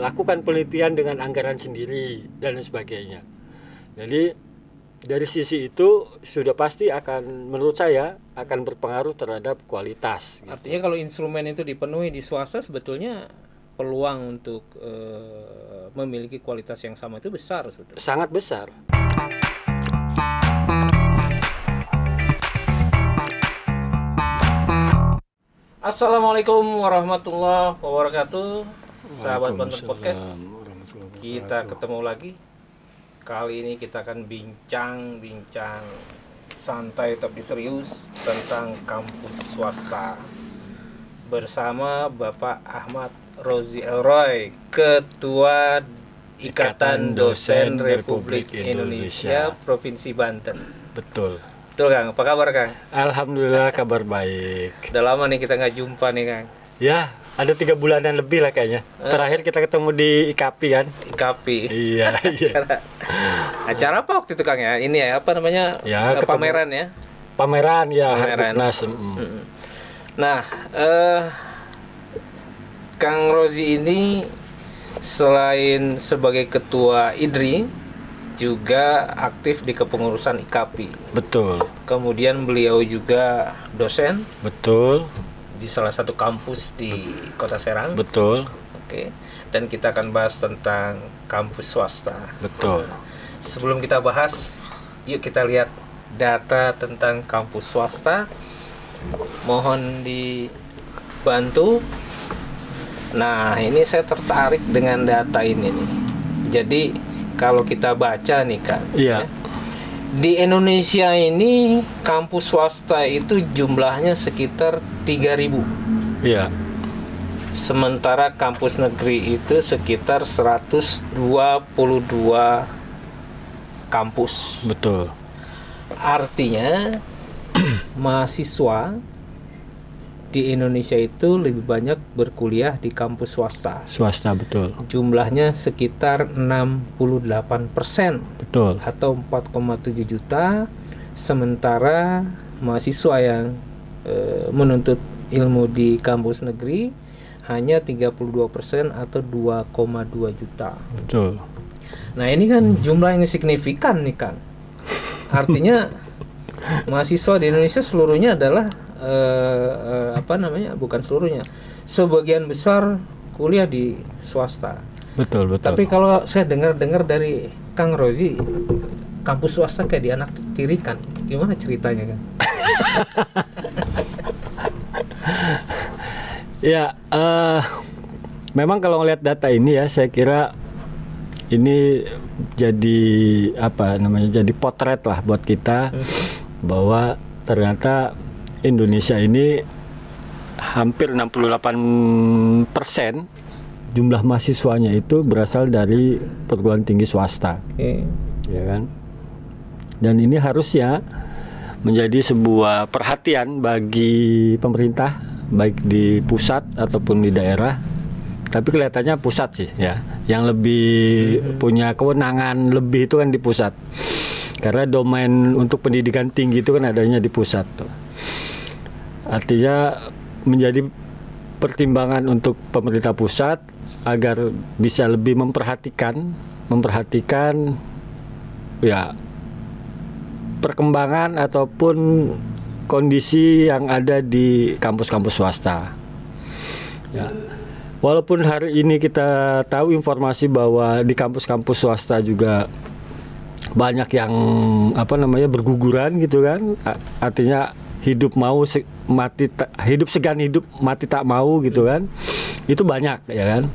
melakukan penelitian dengan anggaran sendiri dan lain sebagainya. Jadi dari sisi itu sudah pasti akan, menurut saya, akan berpengaruh terhadap kualitas. Artinya kalau instrumen itu dipenuhi di swasta, sebetulnya peluang untuk memiliki kualitas yang sama itu besar sebetulnya. Sangat besar. Assalamualaikum warahmatullahi wabarakatuh. Sahabat Banter Podcast, kita ketemu lagi. Kali ini kita akan bincang santai tapi serius tentang kampus swasta bersama Bapak Ahmad Rozi Elroy, Ketua Ikatan Dosen Republik Indonesia Provinsi Banten. Betul. Betul Kang, apa kabar Kang? Alhamdulillah kabar baik. Udah lama nih kita nggak jumpa nih Kang. Ya, ada 3 bulanan lebih lah kayaknya. Terakhir kita ketemu di IKAPI kan? IKAPI. Iya. Acara apa waktu itu Kang ya? Ini ya, apa namanya? Ya, pameran ya? Pameran ya, Pameran. Hardiknas. Nah, Kang Rozi ini selain sebagai ketua IDRI juga aktif di kepengurusan IKAPI. Betul. Kemudian beliau juga dosen. Betul. Di salah satu kampus di Kota Serang. Betul. Oke. Dan kita akan bahas tentang kampus swasta. Betul. Sebelum kita bahas, yuk kita lihat data tentang kampus swasta. Mohon dibantu. Nah, ini saya tertarik dengan data ini nih. Jadi kalau kita baca nih Kak, Iya. ya, di Indonesia ini kampus swasta itu jumlahnya sekitar 3.000. Iya. Sementara kampus negeri itu sekitar 122 kampus. Betul. Artinya mahasiswa di Indonesia itu lebih banyak berkuliah di kampus swasta. Swasta, betul. Jumlahnya sekitar 68%. Betul. Atau 4,7 juta. Sementara mahasiswa yang menuntut ilmu di kampus negeri hanya 32% atau 2,2 juta. Betul. Nah ini kan jumlah yang signifikan nih Kang. Artinya mahasiswa di Indonesia seluruhnya adalah bukan seluruhnya, sebagian besar kuliah di swasta. Betul. Tapi kalau saya dengar dari Kang Rozi, kampus swasta kayak dianaktirikan. Gimana ceritanya Kang? Ya, memang kalau ngelihat data ini ya, saya kira ini jadi jadi potret lah buat kita bahwa ternyata Indonesia ini hampir 68% jumlah mahasiswanya itu berasal dari perguruan tinggi swasta. Ya kan? Dan ini harusnya menjadi sebuah perhatian bagi pemerintah, baik di pusat ataupun di daerah. Tapi kelihatannya pusat sih ya, yang lebih punya kewenangan lebih itu kan di pusat. Karena domain untuk pendidikan tinggi itu kan adanya di pusat. Artinya menjadi pertimbangan untuk pemerintah pusat agar bisa lebih memperhatikan ya perkembangan ataupun kondisi yang ada di kampus-kampus swasta. Ya. Walaupun hari ini kita tahu informasi bahwa di kampus-kampus swasta juga banyak yang berguguran gitu kan, artinya hidup segan hidup mati tak mau gitu kan, itu banyak ya kan.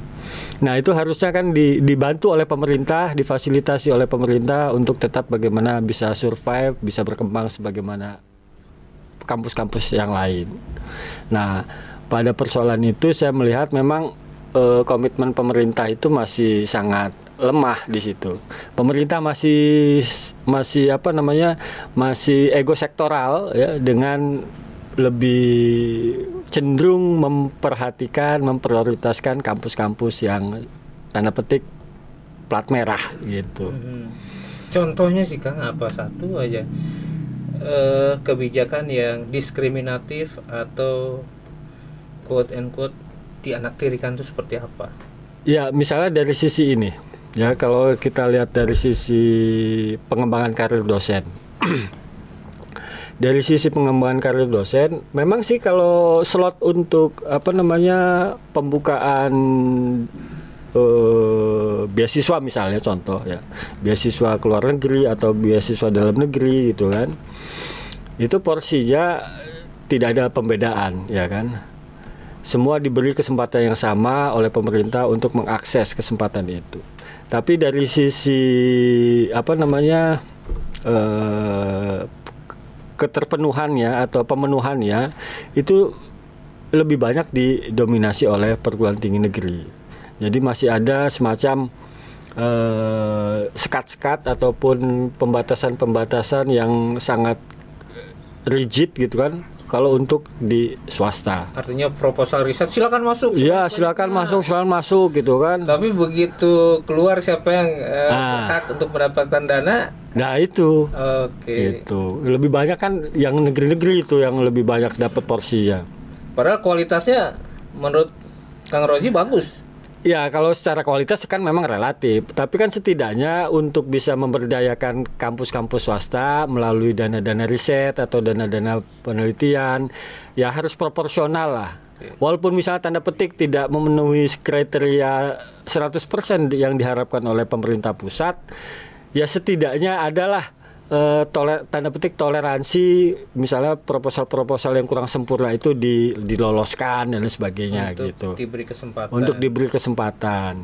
Nah itu harusnya kan dibantu oleh pemerintah, difasilitasi oleh pemerintah untuk tetap bagaimana bisa survive, bisa berkembang sebagaimana kampus-kampus yang lain. Nah pada persoalan itu saya melihat memang komitmen pemerintah itu masih sangat lemah di situ. Pemerintah masih ego sektoral ya, dengan lebih cenderung memprioritaskan kampus-kampus yang tanda petik plat merah gitu. Contohnya sih Kang, apa satu aja kebijakan yang diskriminatif atau quote and quote dianaktirikan itu seperti apa? Ya, misalnya dari sisi ini, ya kalau kita lihat dari sisi pengembangan karir dosen, dari sisi pengembangan karir dosen, memang sih kalau slot untuk apa namanya pembukaan beasiswa misalnya contoh ya, beasiswa ke luar negeri atau beasiswa dalam negeri gitu kan, itu porsinya tidak ada pembedaan ya kan. Semua diberi kesempatan yang sama oleh pemerintah untuk mengakses kesempatan itu. Tapi dari sisi apa namanya keterpenuhannya atau pemenuhannya itu lebih banyak didominasi oleh perguruan tinggi negeri. Jadi masih ada semacam sekat-sekat ataupun pembatasan-pembatasan yang sangat rigid gitu kan. Kalau untuk di swasta, Artinya proposal riset silakan masuk. ya silakan masuk gitu kan. Tapi begitu keluar siapa yang berhak untuk mendapatkan dana? Nah itu, Oke. itu lebih banyak kan yang negeri-negeri itu yang lebih banyak dapat porsinya. Padahal kualitasnya menurut Kang Roji bagus. Ya kalau secara kualitas kan memang relatif, tapi kan setidaknya untuk bisa memberdayakan kampus-kampus swasta melalui dana-dana riset atau dana-dana penelitian, ya harus proporsional lah. Walaupun misalnya tanda petik tidak memenuhi kriteria 100% yang diharapkan oleh pemerintah pusat, ya setidaknya adalah tanda petik toleransi, misalnya proposal-proposal yang kurang sempurna itu diloloskan dan lain sebagainya Untuk gitu. diberi kesempatan. Untuk diberi kesempatan.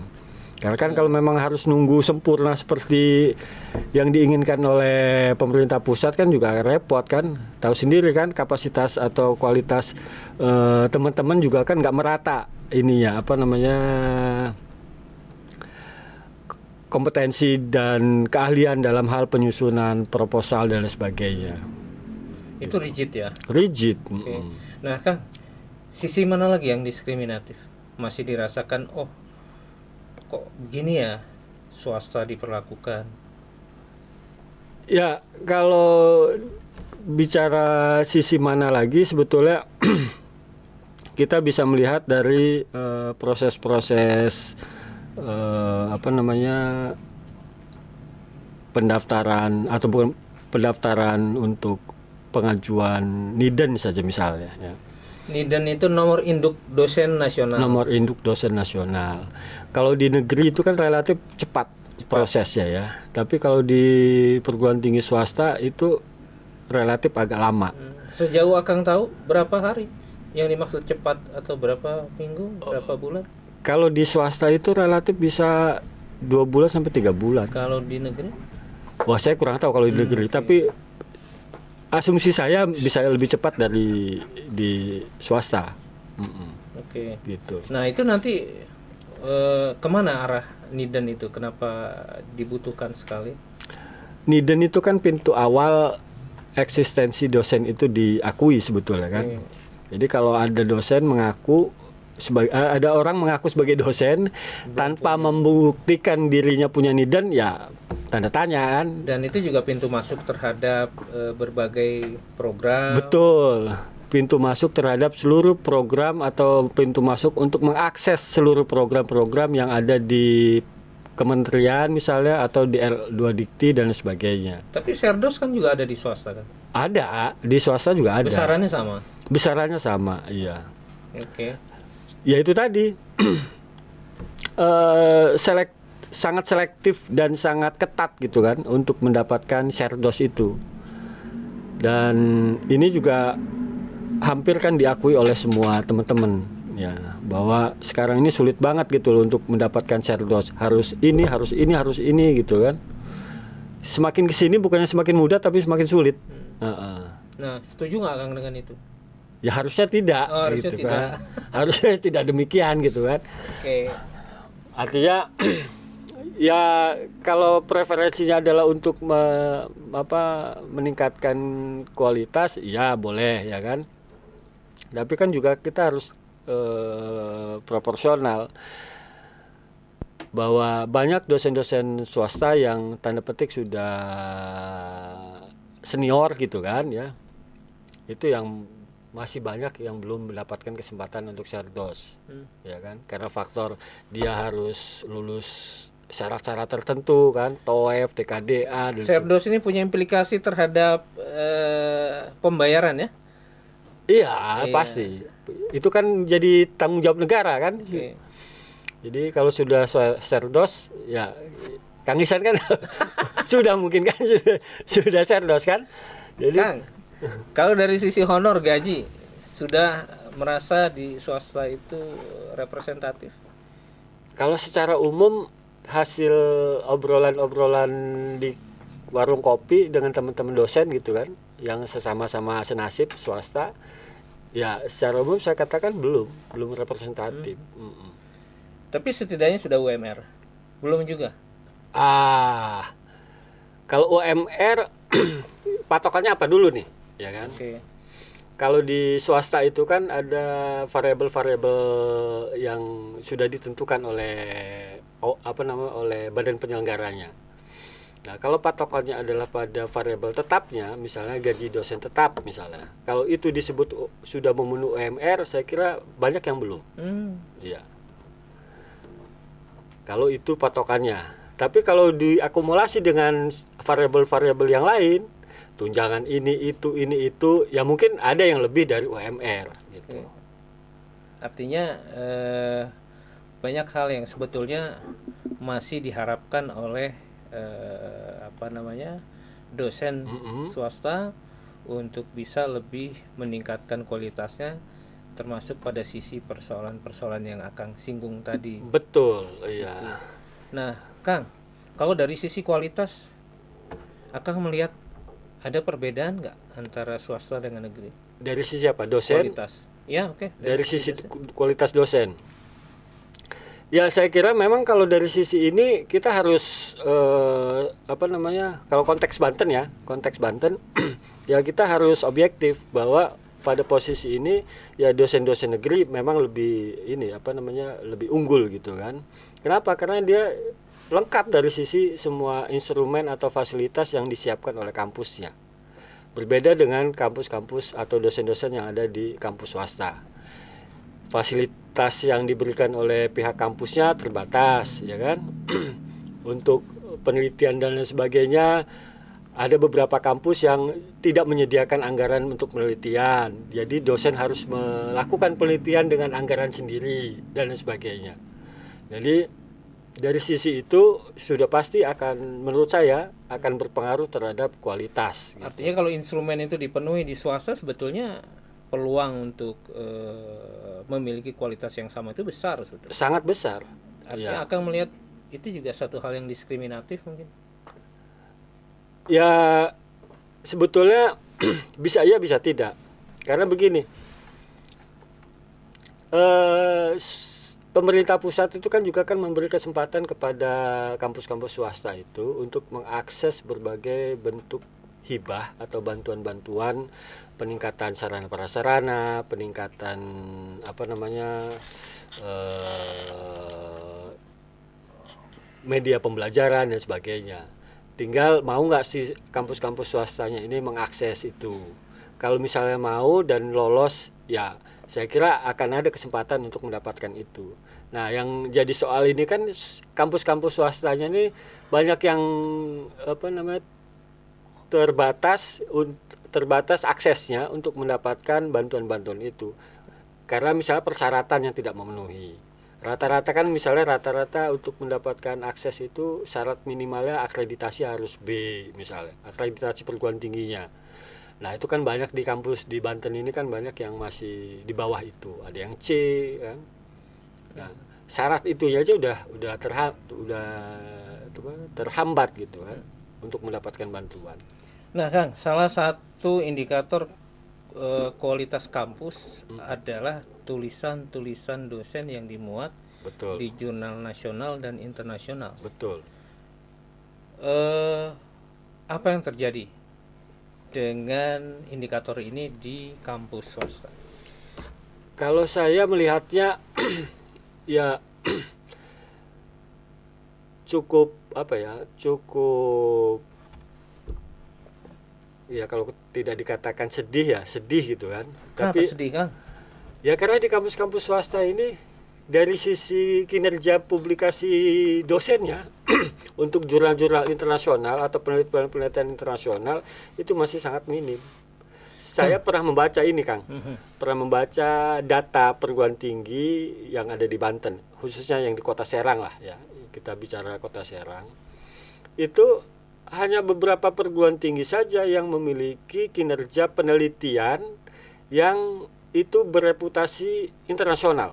Karena kan kalau memang harus nunggu sempurna seperti yang diinginkan oleh pemerintah pusat kan juga repot kan. Tahu sendiri kan kapasitas atau kualitas teman-teman juga kan nggak merata ininya apa namanya kompetensi dan keahlian dalam hal penyusunan proposal dan lain sebagainya. Itu rigid ya. Rigid. Oke. Nah, Kang, sisi mana lagi yang diskriminatif? Masih dirasakan, oh, kok begini ya swasta diperlakukan? Ya, kalau bicara sisi mana lagi sebetulnya kita bisa melihat dari proses-proses apa namanya pendaftaran atau bukan pendaftaran untuk pengajuan NIDEN saja misalnya ya. NIDEN itu nomor induk dosen nasional. Nomor induk dosen nasional. Kalau di negeri itu kan relatif cepat prosesnya ya. Tapi kalau di perguruan tinggi swasta itu relatif agak lama. Sejauh Akang tahu berapa hari yang dimaksud cepat atau berapa minggu, berapa bulan? Kalau di swasta itu relatif bisa 2 bulan sampai 3 bulan. Kalau di negeri? Wah saya kurang tahu kalau di negeri. Tapi asumsi saya bisa lebih cepat dari di swasta. Oke. Gitu. Nah itu nanti kemana arah NIDEN itu? Kenapa dibutuhkan sekali? NIDEN itu kan pintu awal eksistensi dosen itu diakui sebetulnya kan. Jadi kalau ada dosen mengaku ada orang mengaku sebagai dosen tanpa membuktikan dirinya punya NIDEN, ya tanda tanya kan. Dan itu juga pintu masuk terhadap berbagai program. Betul, pintu masuk terhadap seluruh program atau pintu masuk untuk mengakses seluruh program-program yang ada di kementerian misalnya atau di L2 Dikti dan sebagainya. Tapi Serdos kan juga ada di swasta kan? Ada, di swasta juga ada. Besarannya sama? Besarannya sama, iya. Oke. Ya itu tadi sangat selektif dan sangat ketat gitu kan untuk mendapatkan Serdos itu. Dan ini juga hampir kan diakui oleh semua teman-teman ya, bahwa sekarang ini sulit banget gitu loh untuk mendapatkan Serdos. Harus ini gitu kan. Semakin kesini bukannya semakin mudah tapi semakin sulit. Nah, setuju nggak Kang dengan itu? Ya harusnya tidak, harusnya gitu tidak. kan. Harusnya tidak demikian gitu kan. Oke. Artinya ya kalau preferensinya adalah untuk meningkatkan kualitas, ya boleh ya kan. Tapi kan juga kita harus proporsional. Bahwa banyak dosen-dosen swasta yang tanda petik sudah senior gitu kan ya. Itu yang masih banyak yang belum mendapatkan kesempatan untuk Serdos, ya kan? Karena faktor dia harus lulus syarat-syarat tertentu kan, TOEFL, TKDA. Serdos ini punya implikasi terhadap pembayaran ya? Iya, pasti. Itu kan jadi tanggung jawab negara kan. Jadi kalau sudah Serdos, ya Kang Isan kan sudah mungkin kan sudah Serdos kan. Jadi Kang, kalau dari sisi honor gaji sudah merasa di swasta itu representatif? Kalau secara umum hasil obrolan-obrolan di warung kopi dengan teman-teman dosen gitu kan, yang sesama-sama senasib swasta, ya secara umum saya katakan belum representatif. Tapi setidaknya sudah UMR, belum juga? Kalau UMR patokannya apa dulu nih, ya kan? Kalau di swasta itu kan ada variabel-variabel yang sudah ditentukan oleh oleh badan penyelenggaranya. Nah, kalau patokannya adalah pada variabel tetapnya, misalnya gaji dosen tetap misalnya. Kalau itu disebut sudah memenuhi UMR, saya kira banyak yang belum. Iya. Kalau itu patokannya. Tapi kalau diakumulasi dengan variabel-variabel yang lain, tunjangan ini itu, ya mungkin ada yang lebih dari UMR gitu. Artinya banyak hal yang sebetulnya masih diharapkan oleh dosen swasta untuk bisa lebih meningkatkan kualitasnya, termasuk pada sisi persoalan-persoalan yang Akang singgung tadi. Betul, iya. Nah, Kang, kalau dari sisi kualitas, Akang melihat ada perbedaan nggak antara swasta dengan negeri? Dari sisi apa? Dosen? Kualitas. Ya, oke. Dari sisi kualitas dosen. Ya, saya kira memang kalau dari sisi ini kita harus kalau konteks Banten ya kita harus objektif bahwa pada posisi ini ya dosen-dosen negeri memang lebih lebih unggul gitu kan. Kenapa? Karena dia lengkap dari sisi semua instrumen atau fasilitas yang disiapkan oleh kampusnya. Berbeda dengan kampus-kampus atau dosen-dosen yang ada di kampus swasta. Fasilitas yang diberikan oleh pihak kampusnya terbatas, ya kan? Untuk penelitian dan lain sebagainya, ada beberapa kampus yang tidak menyediakan anggaran untuk penelitian. Jadi dosen harus melakukan penelitian dengan anggaran sendiri dan lain sebagainya. Jadi dari sisi itu sudah pasti menurut saya akan berpengaruh terhadap kualitas. Gitu. Artinya kalau instrumen itu dipenuhi di swasta, sebetulnya peluang untuk memiliki kualitas yang sama itu besar sebetulnya. Sangat besar. Artinya Akang melihat itu juga satu hal yang diskriminatif mungkin. Ya sebetulnya bisa iya bisa tidak. Karena begini. Pemerintah pusat itu kan juga kan memberi kesempatan kepada kampus-kampus swasta itu untuk mengakses berbagai bentuk hibah atau bantuan-bantuan, peningkatan sarana prasarana, peningkatan media pembelajaran dan sebagainya. Tinggal mau nggak sih kampus-kampus swastanya ini mengakses itu. Kalau misalnya mau dan lolos, ya saya kira akan ada kesempatan untuk mendapatkan itu. Nah, yang jadi soal ini kan kampus-kampus swastanya ini banyak yang terbatas aksesnya untuk mendapatkan bantuan-bantuan itu. Karena misalnya persyaratan yang tidak memenuhi. Rata-rata untuk mendapatkan akses itu syarat minimalnya akreditasi harus B misalnya, akreditasi perguruan tingginya. Nah, itu kan banyak di kampus di Banten ini kan banyak yang masih di bawah itu, ada yang C kan. Nah, syarat itu aja udah terhambat gitu kan untuk mendapatkan bantuan. Nah, Kang, salah satu indikator kualitas kampus adalah tulisan-tulisan dosen yang dimuat Betul. di jurnal nasional dan internasional. Betul. Apa yang terjadi dengan indikator ini di kampus swasta? Kalau saya melihatnya ya cukup ya kalau tidak dikatakan sedih ya sedih gitu kan. Kenapa Tapi sedih, Kang? ya karena di kampus-kampus swasta ini dari sisi kinerja publikasi dosennya untuk jurnal-jurnal internasional atau penelitian internasional itu masih sangat minim. Saya pernah membaca ini, Kang. Pernah membaca data perguruan tinggi yang ada di Banten, khususnya yang di Kota Serang lah ya. Kita bicara Kota Serang. Itu hanya beberapa perguruan tinggi saja yang memiliki kinerja penelitian yang itu bereputasi internasional.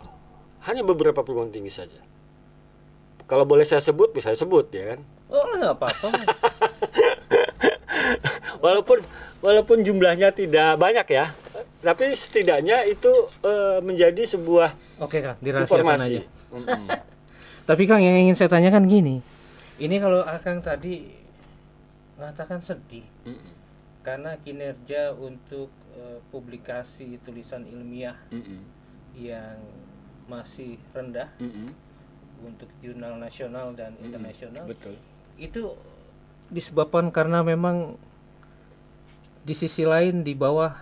Hanya beberapa perguruan tinggi saja. Kalau boleh saya sebut, bisa saya sebut ya kan. Oh, nggak apa-apa. Walaupun jumlahnya tidak banyak ya, tapi setidaknya itu menjadi sebuah Oke, Kang, dirahasiakan informasi. aja. Tapi Kang, yang ingin saya tanyakan gini. Ini kalau Akang tadi mengatakan sedih karena kinerja untuk publikasi tulisan ilmiah yang masih rendah untuk jurnal nasional dan internasional. Betul. Itu disebabkan karena memang di sisi lain di bawah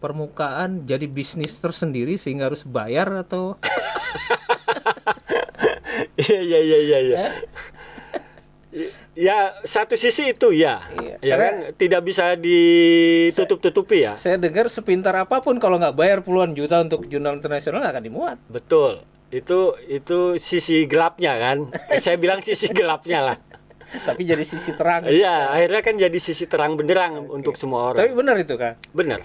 permukaan jadi bisnis tersendiri sehingga harus bayar atau Iya. Ya, satu sisi itu ya. Iya. Ya kan tidak bisa ditutup-tutupi ya. saya dengar sepintar apapun kalau nggak bayar puluhan juta untuk jurnal internasional nggak akan dimuat. Betul. Itu sisi gelapnya kan. Saya bilang sisi gelapnya lah. Tapi jadi sisi terang. Iya, akhirnya kan jadi sisi terang benderang untuk semua orang. Tapi benar itu, Kak. Benar.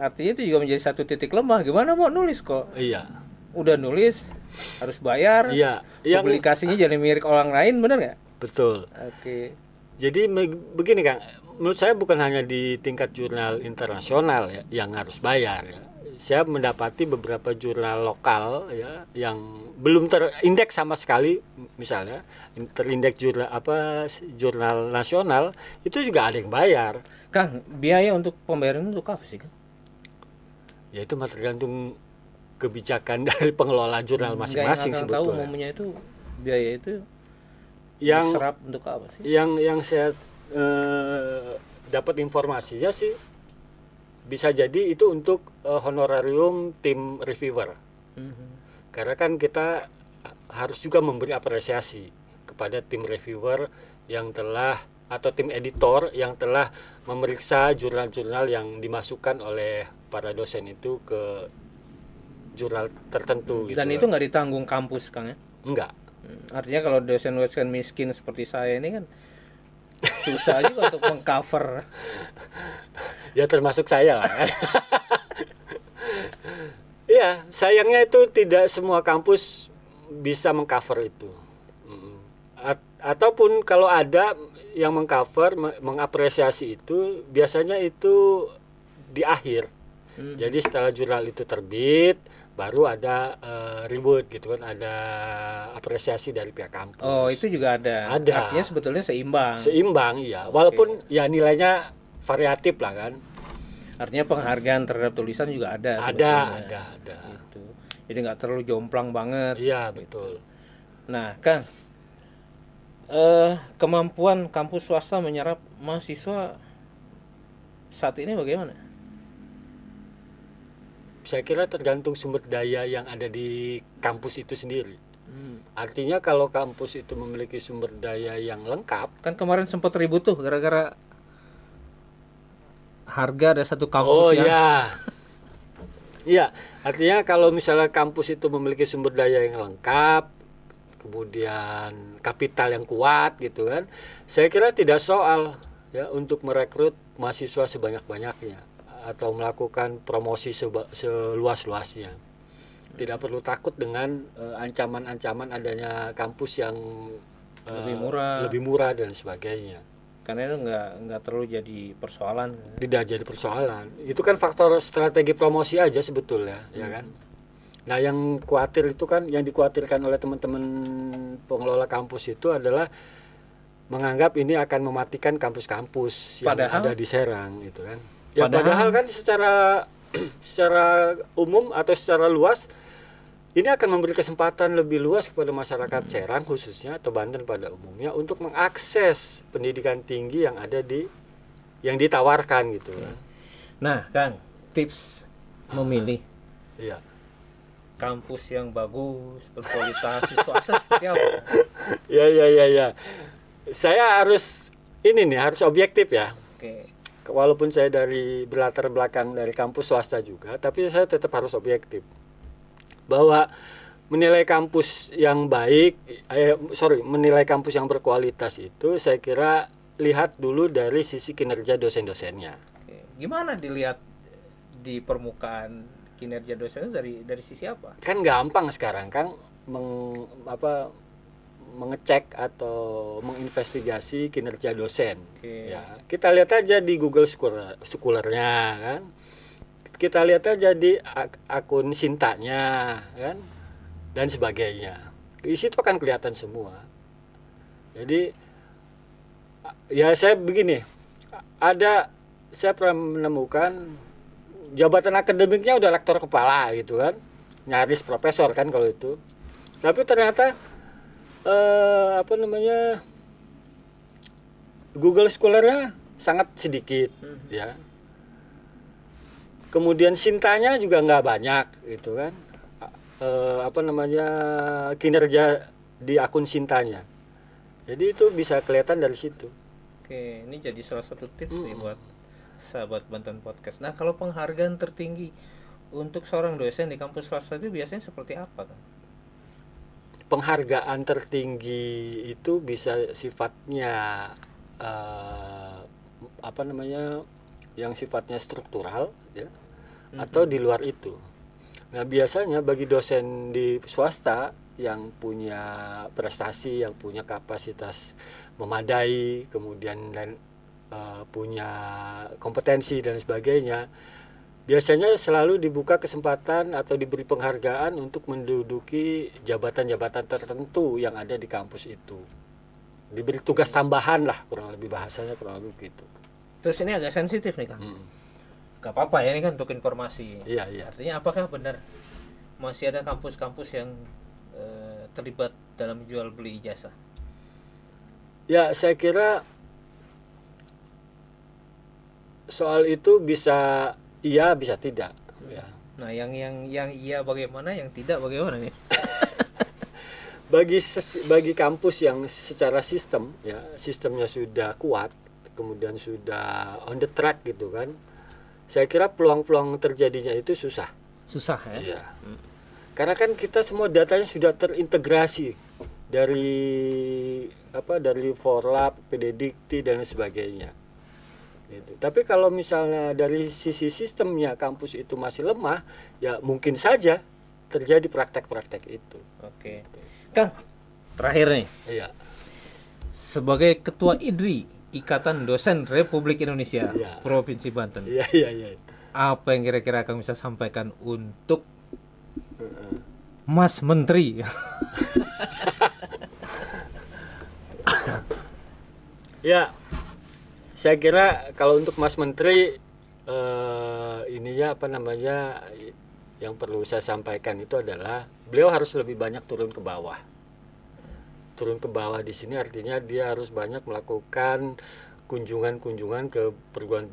Artinya itu juga menjadi satu titik lemah. Gimana mau nulis kok? Iya. Udah nulis harus bayar. Iya. Publikasinya jadi milik orang lain, benar nggak? Betul. Oke. Jadi begini Kang, menurut saya bukan hanya di tingkat jurnal internasional ya yang harus bayar ya. Saya mendapati beberapa jurnal lokal ya yang belum terindeks sama sekali, misalnya terindeks jurnal nasional itu juga ada yang bayar. Kang, biaya untuk pembayaran itu apa sih, Kang? Ya itu tergantung kebijakan dari pengelola jurnal masing-masing Yang Akang tahu sebetulnya. umumnya itu biaya itu Yang diserap untuk apa sih? yang saya dapat informasinya sih bisa jadi itu untuk honorarium tim reviewer. Karena kan kita harus juga memberi apresiasi kepada tim reviewer yang telah atau tim editor yang telah memeriksa jurnal-jurnal yang dimasukkan oleh para dosen itu ke jurnal tertentu. Dan gitu. itu nggak ditanggung kampus, Kang ya? Enggak. Artinya kalau dosen-dosen miskin seperti saya ini kan susah juga untuk mengcover. Ya termasuk saya lah kan. Iya, sayangnya itu tidak semua kampus bisa mengcover itu. Ataupun kalau ada yang mengcover, mengapresiasi itu, biasanya itu di akhir. Jadi setelah jurnal itu terbit, baru ada reward gitu kan, ada apresiasi dari pihak kampus. Oh, itu juga ada. Ada. Artinya sebetulnya seimbang. Seimbang, iya. Walaupun ya nilainya variatif lah kan. Artinya penghargaan terhadap tulisan juga ada. Ada. Gitu. Jadi nggak terlalu jomplang banget. Iya, betul. Nah, Kang, kemampuan kampus swasta menyerap mahasiswa saat ini bagaimana? Saya kira tergantung sumber daya yang ada di kampus itu sendiri. Artinya kalau kampus itu memiliki sumber daya yang lengkap, Kan kemarin sempat ribut tuh gara-gara harga ada satu kampus oh yang iya. Iya, artinya kalau misalnya kampus itu memiliki sumber daya yang lengkap, kemudian kapital yang kuat gitu kan, saya kira tidak soal ya untuk merekrut mahasiswa sebanyak-banyaknya atau melakukan promosi seluas-luasnya. Tidak perlu takut dengan ancaman-ancaman adanya kampus yang lebih murah dan sebagainya. karena itu nggak terlalu jadi persoalan. Tidak jadi persoalan. Itu kan faktor strategi promosi aja sebetulnya, ya kan. Nah, yang khawatir itu kan, yang dikhawatirkan oleh teman-teman pengelola kampus itu adalah menganggap ini akan mematikan kampus-kampus yang ada di Serang, gitu kan. Ya padahal kan secara umum atau secara luas ini akan memberi kesempatan lebih luas kepada masyarakat Serang khususnya atau Banten pada umumnya untuk mengakses pendidikan tinggi yang ada di yang ditawarkan gitu kan. Nah, Kang, tips memilih Iya. kampus yang bagus, berkualitas, swasta seperti apa? Ya. Saya harus harus objektif ya. Oke. Walaupun saya dari berlatar belakang dari kampus swasta juga, tapi saya tetap harus objektif. Bahwa menilai kampus yang baik, menilai kampus yang berkualitas itu saya kira lihat dulu dari sisi kinerja dosen-dosennya. Oke. Gimana dilihat di permukaan kinerja dosen dari sisi apa? Kan gampang sekarang kan mengecek atau menginvestigasi kinerja dosen. Oke. Ya, kita lihat aja di Google Scholarnya kan. Kita lihat aja di akun Sintanya kan dan sebagainya. Di situ akan kelihatan semua. Jadi ya saya begini, saya pernah menemukan jabatan akademiknya udah lektor kepala gitu kan, nyaris profesor kan kalau itu. Tapi ternyata Google Scholar-nya sangat sedikit ya. Kemudian Sintanya juga nggak banyak gitu kan. Kinerja di akun Sintanya. Jadi itu bisa kelihatan dari situ. Oke, ini jadi salah satu tips nih buat sahabat Banten Podcast. Nah, kalau penghargaan tertinggi untuk seorang dosen di kampus swasta itu biasanya seperti apa, Kang? Penghargaan tertinggi itu bisa sifatnya yang sifatnya struktural ya, atau di luar itu. Nah, biasanya bagi dosen di swasta yang punya prestasi, yang punya kapasitas memadai, kemudian punya kompetensi dan sebagainya, biasanya selalu dibuka kesempatan atau diberi penghargaan untuk menduduki jabatan-jabatan tertentu yang ada di kampus itu. Diberi tugas tambahan lah, kurang lebih bahasanya kurang lebih gitu. Terus ini agak sensitif nih, Kang. Gak apa-apa ya, ini kan untuk informasi. Iya. Artinya apakah benar masih ada kampus-kampus yang terlibat dalam jual beli ijazah? Ya, saya kira soal itu bisa iya, bisa tidak. Ya. Nah, yang iya bagaimana, yang tidak bagaimana nih? Bagi kampus yang secara sistemnya sudah kuat, kemudian sudah on the track gitu kan, saya kira peluang-peluang terjadinya itu susah ya. Iya. Karena kan kita semua datanya sudah terintegrasi dari Forlab, PDDikti dan sebagainya gitu. Tapi kalau misalnya dari sisi sistemnya kampus itu masih lemah, ya mungkin saja terjadi praktek-praktek itu. Oke. Kang, terakhir nih. Iya. Sebagai Ketua IDRI, Ikatan Dosen Republik Indonesia, Provinsi Banten. Iya. Apa yang kira-kira Kang bisa sampaikan untuk Mas Menteri? Ya, saya kira kalau untuk Mas Menteri yang perlu saya sampaikan itu adalah beliau harus lebih banyak turun ke bawah. Turun ke bawah di sini artinya dia harus banyak melakukan kunjungan-kunjungan ke perguruan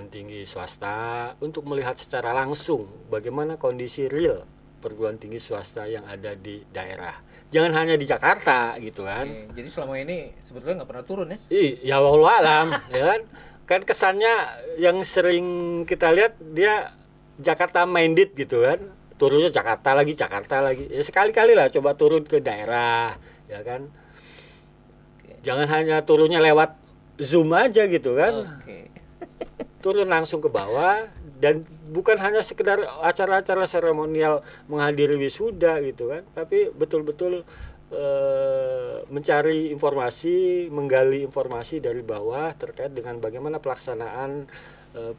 tinggi swasta untuk melihat secara langsung bagaimana kondisi real perguruan tinggi swasta yang ada di daerah. Jangan hanya di Jakarta gitu kan. Oke, jadi selama ini sebetulnya nggak pernah turun ya? Ya wallahu alam, ya kan. Kan kesannya yang sering kita lihat dia Jakarta minded gitu kan. Turunnya Jakarta lagi. Ya sekali-kali lah coba turun ke daerah, ya kan. Jangan hanya turunnya lewat Zoom aja gitu kan. Turun langsung ke bawah dan bukan hanya sekedar acara-acara seremonial menghadiri wisuda gitu kan, tapi betul-betul mencari informasi, menggali informasi dari bawah terkait dengan bagaimana pelaksanaan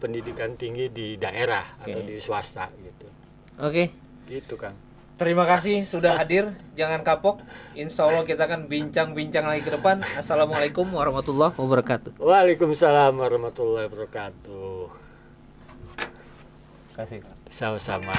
pendidikan tinggi di daerah atau di swasta gitu. Gitu Kang. Terima kasih sudah hadir. Jangan kapok. Insya Allah kita akan bincang-bincang lagi ke depan. Assalamualaikum warahmatullahi wabarakatuh. Waalaikumsalam warahmatullahi wabarakatuh. Kasih. Sama-sama.